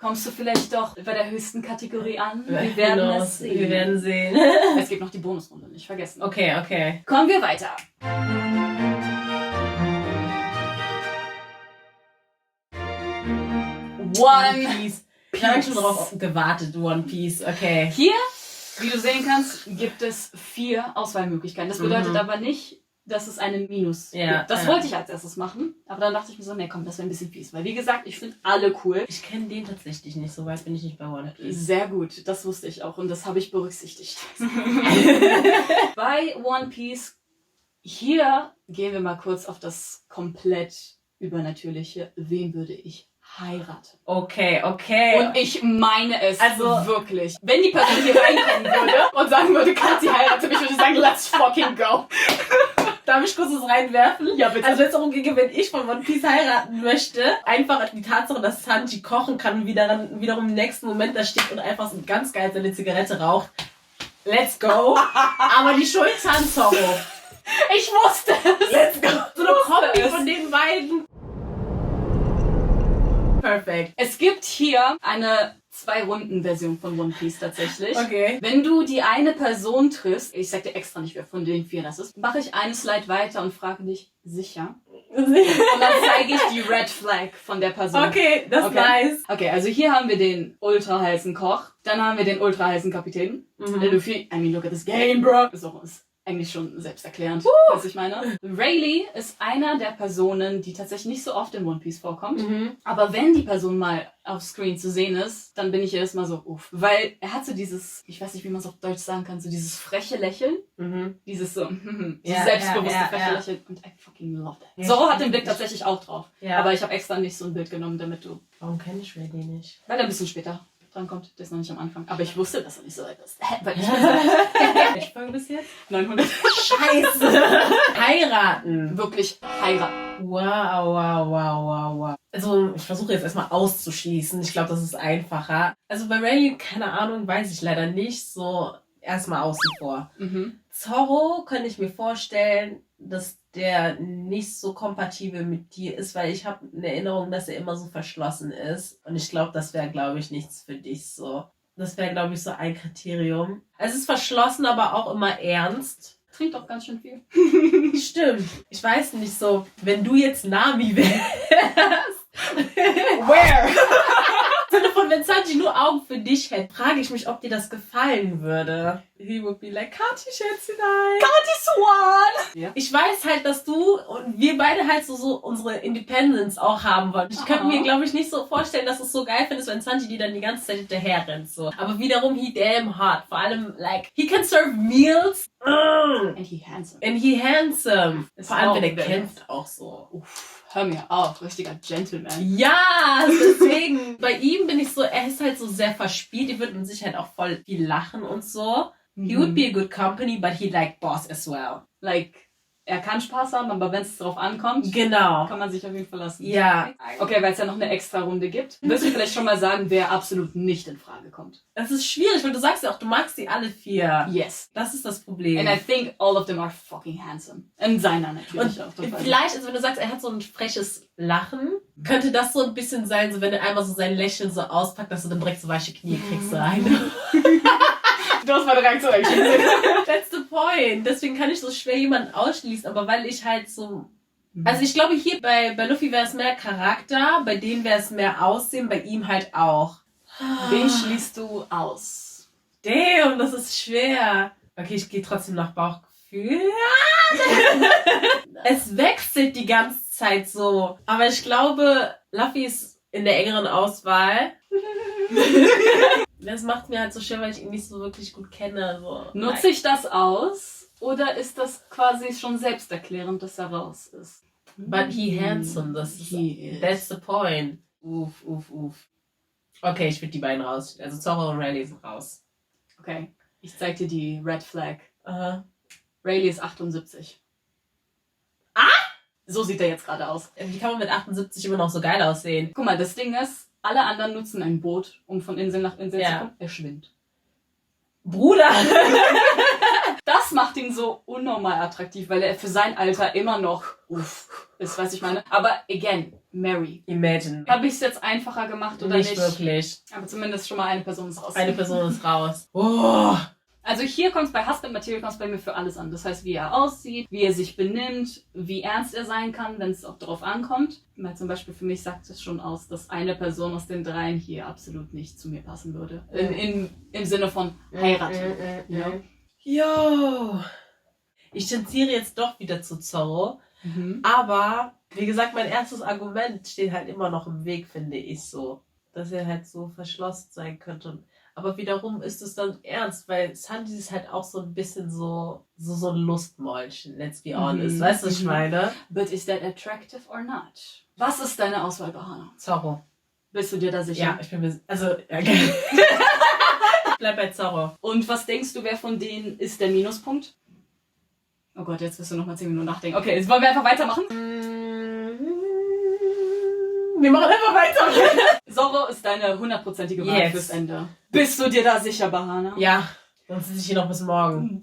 Kommst du vielleicht doch bei der höchsten Kategorie an? Wir werden es sehen. Wir werden sehen. Es gibt noch die Bonusrunde, nicht vergessen. Okay. Kommen wir weiter. One Piece. Ich habe schon darauf gewartet, One Piece. Okay. Hier, wie du sehen kannst, gibt es 4 Auswahlmöglichkeiten. Das bedeutet aber nicht, dass es einen Minus gibt. Das wollte ich als erstes machen, aber dann dachte ich mir so, nee, komm, das wäre ein bisschen fies. Weil wie gesagt, ich finde alle cool. Ich kenne den tatsächlich nicht, so weit bin ich nicht bei One Piece. Sehr gut, das wusste ich auch und das habe ich berücksichtigt. Bei One Piece, hier gehen wir mal kurz auf das komplett Übernatürliche. Wen würde ich heiraten? Okay. Und ich meine es Also wirklich. Wenn die Person hier reinkommen würde und sagen würde, Kathi heirate mich, würde ich sagen, let's fucking go. Darf ich kurz was reinwerfen? Ja, bitte. Also wenn es darum ginge, wenn ich von One Piece heiraten möchte, einfach die Tatsache, dass Sanji kochen kann und wiederum im nächsten Moment da steht und einfach so ganz geil seine Zigarette raucht. Let's go. Aber die Schuld ist an Zorro. Ich wusste es. Let's go. So eine Kombi von den beiden. Perfekt. Es gibt hier eine 2-Runden-Version von One Piece tatsächlich. Okay. Wenn du die eine Person triffst, ich sag dir extra nicht, wer von den 4 das ist, mache ich einen Slide weiter und frage dich, sicher? Und dann zeige ich die Red Flag von der Person. Okay, das ist nice. Okay, also hier haben wir den ultra heißen Koch, dann haben wir den ultra heißen Kapitän. Luffy, I mean, look at this game, bro. Ist eigentlich schon selbsterklärend, was ich meine. Rayleigh ist einer der Personen, die tatsächlich nicht so oft in One Piece vorkommt. Aber wenn die Person mal auf Screen zu sehen ist, dann bin ich jedes Mal so, uff. Weil er hat so dieses, ich weiß nicht, wie man es auf Deutsch sagen kann, so dieses freche Lächeln. Dieses so, selbstbewusste freche Lächeln. Und I fucking love that. Ja, Zorro hat den Blick tatsächlich auch drauf. Ja. Aber ich habe extra nicht so ein Bild genommen, damit du... Warum kenne ich Rayleigh nicht? Weil er ein bisschen später dran kommt. Der ist noch nicht am Anfang. Aber ich wusste, dass er nicht so weit ist. Weil ich Welche Folge bis jetzt? 900. Scheiße! Heiraten! Wirklich heiraten. Wow. Also, ich versuche jetzt erstmal auszuschließen. Ich glaube, das ist einfacher. Also, bei Rayleigh, keine Ahnung, weiß ich leider nicht. So, erstmal außen vor. Zorro könnte ich mir vorstellen, dass der nicht so kompatibel mit dir ist, weil ich habe eine Erinnerung, dass er immer so verschlossen ist. Und ich glaube, das wäre, glaube ich, nichts für dich so. Das wäre, glaube ich, so ein Kriterium. Es ist verschlossen, aber auch immer ernst. Trinkt auch ganz schön viel. Stimmt. Ich weiß nicht so, wenn du jetzt Nami wärst. Where? Im Sinne von, wenn Sanji nur Augen für dich hätte, frage ich mich, ob dir das gefallen würde. He would be like, Kathi, Schätzelein. Kathi Swan! Ja. Ich weiß halt, dass du und wir beide halt so unsere Independence auch haben wollen. Ich könnte mir, glaube ich, nicht so vorstellen, dass es so geil findest, wenn Sanji die dann die ganze Zeit hinterher rennt. So. Aber wiederum, he damn hot. Vor allem, like, he can serve meals. And he handsome. And he handsome. Vor allem, wenn er kämpft, auch so. Uff, hör mir auf, richtiger Gentleman. Ja, deswegen. Bei ihm bin ich so, er ist halt so sehr verspielt. Ihr würdet mit Sicherheit auch voll viel lachen und so. He would be a good company, but he like boss as well. Like, er kann Spaß haben, aber wenn es drauf ankommt, Genau. kann man sich auf ihn verlassen. Ja. Okay, weil es ja noch eine extra Runde gibt, wirst du vielleicht schon mal sagen, wer absolut nicht in Frage kommt. Das ist schwierig, weil du sagst ja auch, du magst die alle 4. Yes. Das ist das Problem. And I think all of them are fucking handsome. In seiner natürlich Und auch. total. vielleicht, also wenn du sagst, er hat so ein freches Lachen, könnte das so ein bisschen sein, so wenn er einmal so sein Lächeln so auspackt, dass du dann direkt so weiche Knie kriegst rein. Du hast meine Reaktion eigentlich gesehen. That's the point. Deswegen kann ich so schwer jemanden ausschließen, aber weil ich halt so... Also ich glaube, hier bei Luffy wäre es mehr Charakter, bei denen wäre es mehr Aussehen, bei ihm halt auch. Wen schließt du aus? Damn, das ist schwer. Okay, ich gehe trotzdem nach Bauchgefühl. Es wechselt die ganze Zeit so. Aber ich glaube, Luffy ist in der engeren Auswahl. Das macht mir halt so schwer, weil ich ihn nicht so wirklich gut kenne. So. Nutze ich das aus? Oder ist das quasi schon selbsterklärend, dass er raus ist? But he handsome, that's the point. Uff. Okay, ich würde die beiden raus. Also Zorro und Rayleigh sind raus. Okay, ich zeig dir die Red Flag. Rayleigh ist 78. So sieht er jetzt gerade aus. Wie kann man mit 78 immer noch so geil aussehen? Guck mal, das Ding ist, alle anderen nutzen ein Boot, um von Insel nach Insel zu kommen. Er schwimmt. Bruder! Das das macht ihn so unnormal attraktiv, weil er für sein Alter immer noch ist, was ich meine. Aber again, Mary. Imagine. Habe ich es jetzt einfacher gemacht oder nicht? Nicht wirklich. Aber zumindest schon mal eine Person ist raus. Eine Person ist raus. Oh. Also hier kommt es bei Husband Material kommt's bei mir für alles an. Das heißt, wie er aussieht, wie er sich benimmt, wie ernst er sein kann, wenn es auch darauf ankommt. Weil zum Beispiel für mich sagt es schon aus, dass eine Person aus den dreien hier absolut nicht zu mir passen würde. Im Sinne von heiraten. Ja. Jo. Ich tendiere jetzt doch wieder zu Zorro. Aber, wie gesagt, mein erstes Argument steht halt immer noch im Weg, finde ich so. Dass er halt so verschlossen sein könnte. Aber wiederum ist es dann ernst, weil Sanji ist halt auch so ein bisschen so ein Lustmäulchen, let's be honest. Weißt du, was ich meine? But is that attractive or not? Was ist deine Auswahl, Bahana? Zorro. Bist du dir da sicher? Ja, ich bin mir... Also, okay. Bleib bei Zorro. Und was denkst du, wer von denen ist der Minuspunkt? Oh Gott, jetzt wirst du nochmal 10 Minuten nachdenken. Okay, jetzt wollen wir einfach weitermachen. Wir machen einfach weiter. Zorro ist deine 100%ige Wahl fürs Ende. Bist du dir da sicher, Bahana? Ja, sonst sitze ich hier noch bis morgen.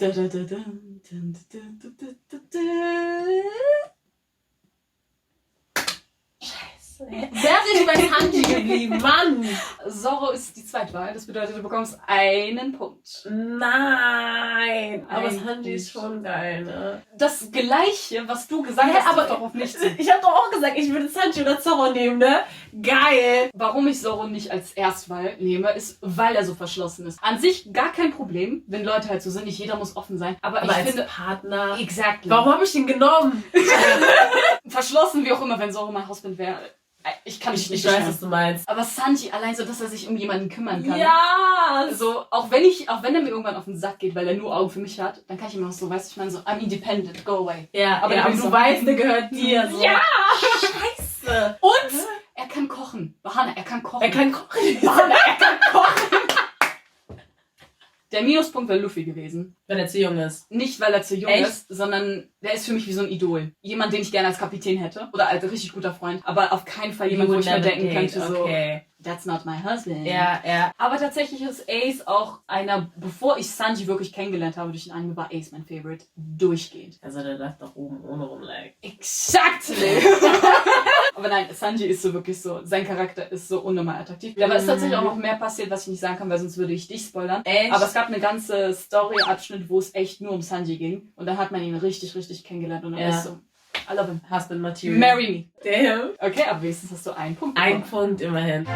Wäre ich bei Sanji geblieben, Mann! Zorro ist die Zweitwahl, das bedeutet, du bekommst einen Punkt. Nein! Aber Ein Sanji ist schon geil, ne? Das Gleiche, was du gesagt hast, aber trifft doch auf mich zu. Ich hab doch auch gesagt, ich würde Sanji oder Zorro nehmen, ne? Geil! Warum ich Zorro nicht als Erstwahl nehme, ist, weil er so verschlossen ist. An sich gar kein Problem, wenn Leute halt so sind, nicht jeder muss offen sein. Aber ich als finde... Partner... Exactly. Warum habe ich den genommen? Verschlossen, wie auch immer, wenn Zorro mein Husband wäre. Ich kann mich nicht weiß, beschweren. was du meinst. Aber Sanji, allein so, dass er sich um jemanden kümmern kann. Ja! So, auch wenn er mir irgendwann auf den Sack geht, weil er nur Augen für mich hat, dann kann ich immer so, weißt du, ich meine so, I'm independent, go away. Ja, aber aber du du weißt, der gehört dir. So. Ja! Scheiße! Und er kann kochen. Bahana, er kann kochen. Er kann kochen. Bahana, er kann kochen. Der Minuspunkt wäre Luffy gewesen. Wenn er zu jung ist. Nicht, weil er zu jung Echt? ist, sondern der ist für mich wie so ein Idol. Jemand, den ich gerne als Kapitän hätte. Oder als richtig guter Freund. Aber auf keinen Fall jemand, wo ich mir denken könnte, so, that's not my husband. Ja, ja. Aber tatsächlich ist Ace auch einer, bevor ich Sanji wirklich kennengelernt habe durch den Anime, war Ace mein Favorite. Durchgehend. Also der darf doch oben ohne rumlegen. Exactly! Aber nein, Sanji ist so wirklich so, sein Charakter ist so unnormal attraktiv. Aber es ist tatsächlich auch noch mehr passiert, was ich nicht sagen kann, weil sonst würde ich dich spoilern. Echt? Aber es gab eine ganze Story-Abschnitt, wo es echt nur um Sanji ging. Und dann hat man ihn richtig, richtig kennengelernt. Und dann ist so, I love him. Husband Material. Marry me. Damn. Okay, aber wenigstens hast du einen Punkt. Ein Punkt immerhin.